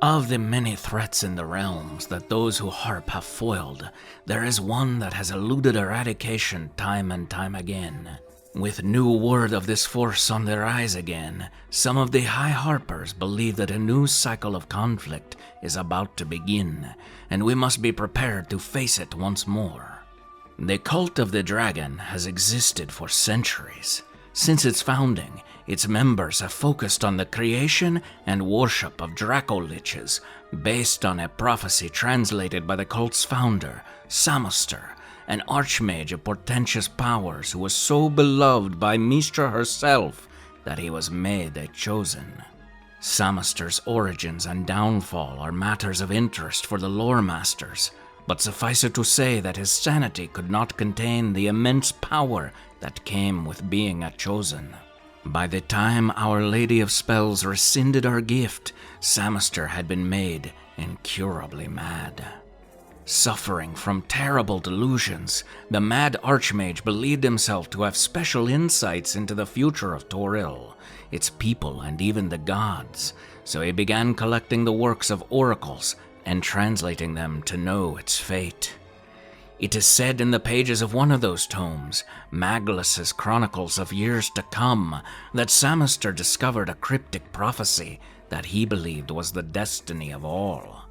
Of the many threats in the realms that those who harp have foiled, there is one that has eluded eradication time and time again. With new word of this force on their eyes again, some of the high harpers believe that a new cycle of conflict is about to begin, and we must be prepared to face it once more. The cult of the dragon has existed for centuries. Since its founding, its members have focused on the creation and worship of Draco-liches, based on a prophecy translated by the cult's founder, Samaster, an archmage of portentous powers who was so beloved by Mystra herself that he was made a chosen. Samaster's origins and downfall are matters of interest for the lore masters, but suffice it to say that his sanity could not contain the immense power that came with being a chosen. By the time Our Lady of Spells rescinded our gift, Samaster had been made incurably mad. Suffering from terrible delusions, the mad archmage believed himself to have special insights into the future of Toril, its people, and even the gods, so he began collecting the works of oracles and translating them to know its fate. It is said in the pages of one of those tomes, Magnus's Chronicles of Years to Come, that Samaster discovered a cryptic prophecy that he believed was the destiny of all.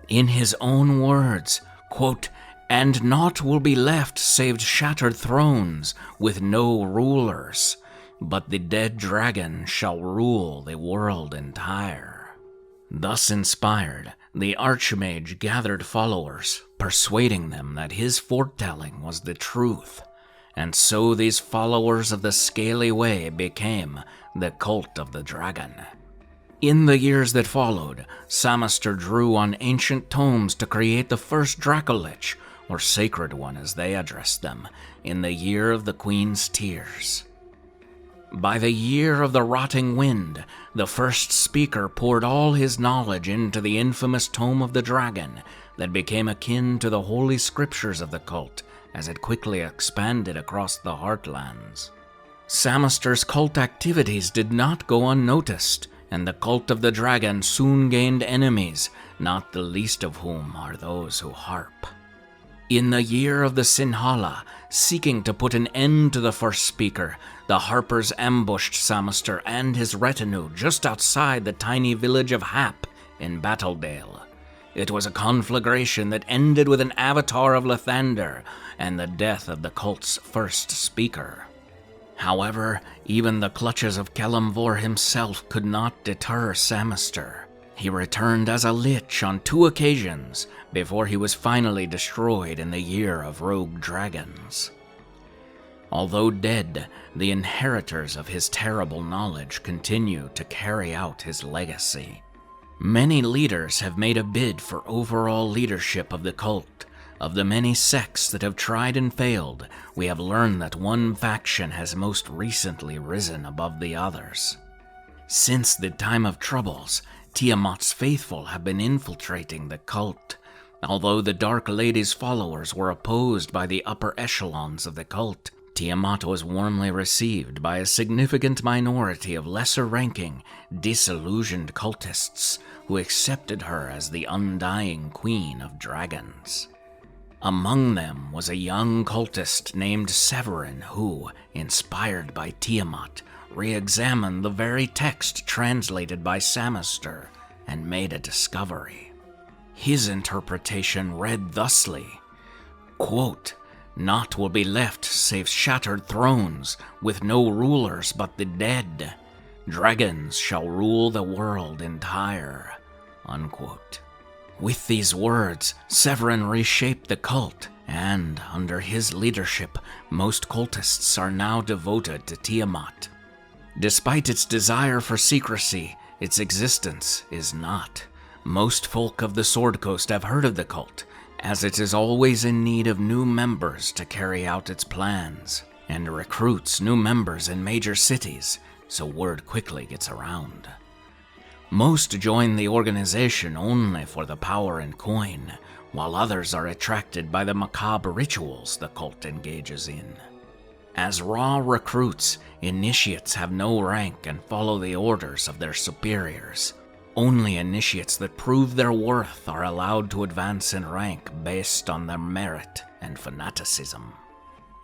In his own words, quote, "And naught will be left save shattered thrones with no rulers, but the dead dragon shall rule the world entire." Thus inspired, the Archmage gathered followers, persuading them that his foretelling was the truth, and so these followers of the Scaly Way became the Cult of the Dragon. In the years that followed, Samaster drew on ancient tomes to create the first Dracolich, or Sacred One as they addressed them, in the year of the Queen's Tears. By the year of the Rotting Wind, the first speaker poured all his knowledge into the infamous Tome of the Dragon that became akin to the holy scriptures of the cult as it quickly expanded across the Heartlands. Samaster's cult activities did not go unnoticed, and the Cult of the Dragon soon gained enemies, not the least of whom are those who harp. In the year of the Sinhala, seeking to put an end to the first speaker, the Harpers ambushed Samaster and his retinue just outside the tiny village of Hap in Battledale. It was a conflagration that ended with an avatar of Lathander and the death of the cult's first speaker. However, even the clutches of Kelemvor himself could not deter Samaster. He returned as a lich on 2 occasions before he was finally destroyed in the Year of Rogue Dragons. Although dead, the inheritors of his terrible knowledge continue to carry out his legacy. Many leaders have made a bid for overall leadership of the cult. Of the many sects that have tried and failed, we have learned that one faction has most recently risen above the others. Since the time of troubles, Tiamat's faithful have been infiltrating the cult. Although the Dark Lady's followers were opposed by the upper echelons of the cult, Tiamat was warmly received by a significant minority of lesser-ranking, disillusioned cultists who accepted her as the undying queen of dragons. Among them was a young cultist named Severin who, inspired by Tiamat, re-examined the very text translated by Samaster and made a discovery. His interpretation read thusly, quote, "Naught will be left save shattered thrones, with no rulers but the dead. Dragons shall rule the world entire." Unquote. With these words, Severin reshaped the cult, and, under his leadership, most cultists are now devoted to Tiamat. Despite its desire for secrecy, its existence is not. Most folk of the Sword Coast have heard of the cult, as it is always in need of new members to carry out its plans, and recruits new members in major cities, so word quickly gets around. Most join the organization only for the power and coin, while others are attracted by the macabre rituals the cult engages in. As raw recruits, initiates have no rank and follow the orders of their superiors. Only initiates that prove their worth are allowed to advance in rank based on their merit and fanaticism.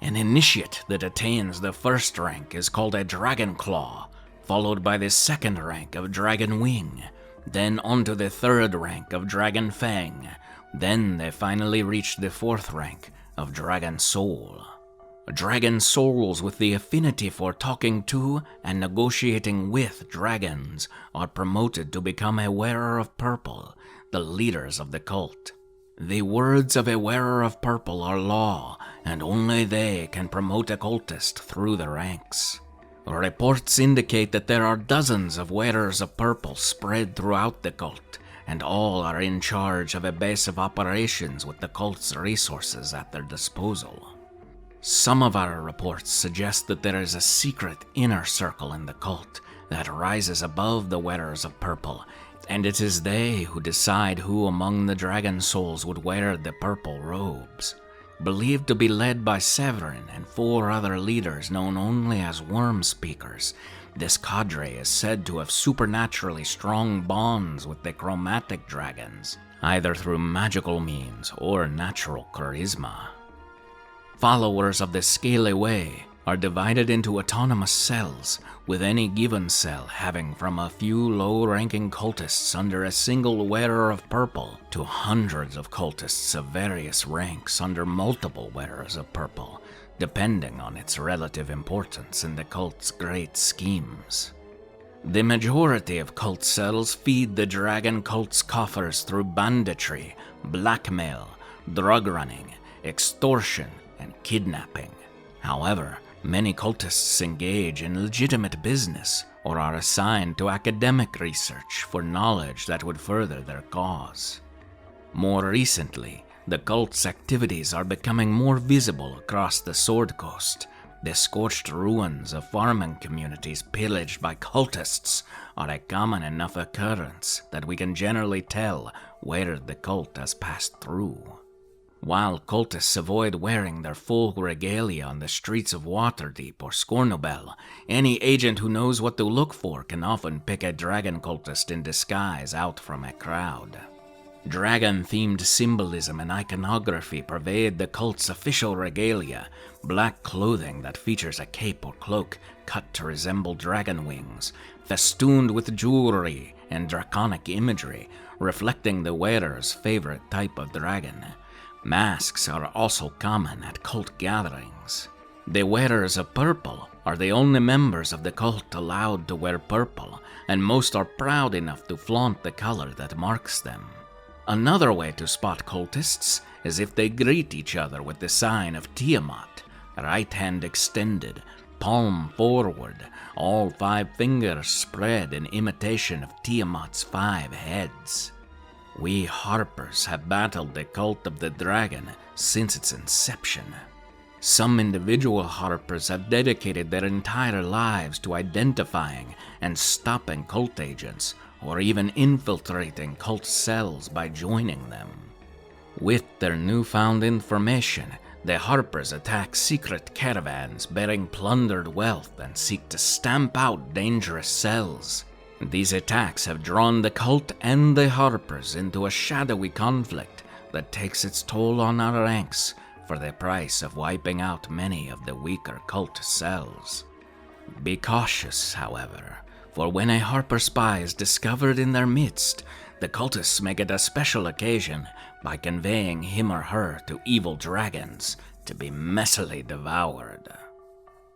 An initiate that attains the first rank is called a Dragon Claw, followed by the second rank of Dragon Wing, then onto the third rank of Dragon Fang, then they finally reach the fourth rank of Dragon Soul. Dragon souls with the affinity for talking to and negotiating with dragons are promoted to become a wearer of purple, the leaders of the cult. The words of a wearer of purple are law, and only they can promote a cultist through the ranks. Reports indicate that there are dozens of wearers of purple spread throughout the cult, and all are in charge of a base of operations with the cult's resources at their disposal. Some of our reports suggest that there is a secret inner circle in the cult that rises above the wearers of purple, and it is they who decide who among the dragon souls would wear the purple robes. Believed to be led by Severin and 4 other leaders known only as Worm Speakers, this cadre is said to have supernaturally strong bonds with the chromatic dragons, either through magical means or natural charisma. Followers of the Scaly Way are divided into autonomous cells, with any given cell having from a few low-ranking cultists under a single wearer of purple to hundreds of cultists of various ranks under multiple wearers of purple, depending on its relative importance in the cult's great schemes. The majority of cult cells feed the dragon cult's coffers through banditry, blackmail, drug running, extortion, and kidnapping. However, many cultists engage in legitimate business or are assigned to academic research for knowledge that would further their cause. More recently, the cult's activities are becoming more visible across the Sword Coast. The scorched ruins of farming communities pillaged by cultists are a common enough occurrence that we can generally tell where the cult has passed through. While cultists avoid wearing their full regalia on the streets of Waterdeep or Scornobel, any agent who knows what to look for can often pick a dragon cultist in disguise out from a crowd. Dragon-themed symbolism and iconography pervade the cult's official regalia, black clothing that features a cape or cloak cut to resemble dragon wings, festooned with jewelry and draconic imagery, reflecting the wearer's favorite type of dragon. Masks are also common at cult gatherings. The wearers of purple are the only members of the cult allowed to wear purple, and most are proud enough to flaunt the color that marks them. Another way to spot cultists is if they greet each other with the sign of Tiamat, right hand extended, palm forward, all 5 fingers spread in imitation of Tiamat's 5 heads. We Harpers have battled the cult of the dragon since its inception. Some individual Harpers have dedicated their entire lives to identifying and stopping cult agents, or even infiltrating cult cells by joining them. With their newfound information, the Harpers attack secret caravans bearing plundered wealth and seek to stamp out dangerous cells. These attacks have drawn the cult and the Harpers into a shadowy conflict that takes its toll on our ranks for the price of wiping out many of the weaker cult cells. Be cautious, however, for when a Harper spy is discovered in their midst, the cultists make it a special occasion by conveying him or her to evil dragons to be messily devoured.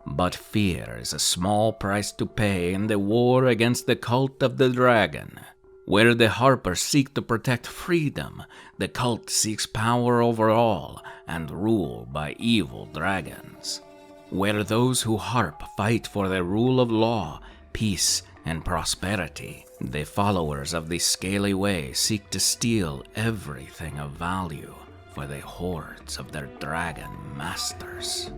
But fear is a small price to pay in the war against the cult of the dragon. Where the Harpers seek to protect freedom, the cult seeks power over all and rule by evil dragons. Where those who harp fight for the rule of law, peace, and prosperity, the followers of the Scaly Way seek to steal everything of value for the hordes of their dragon masters.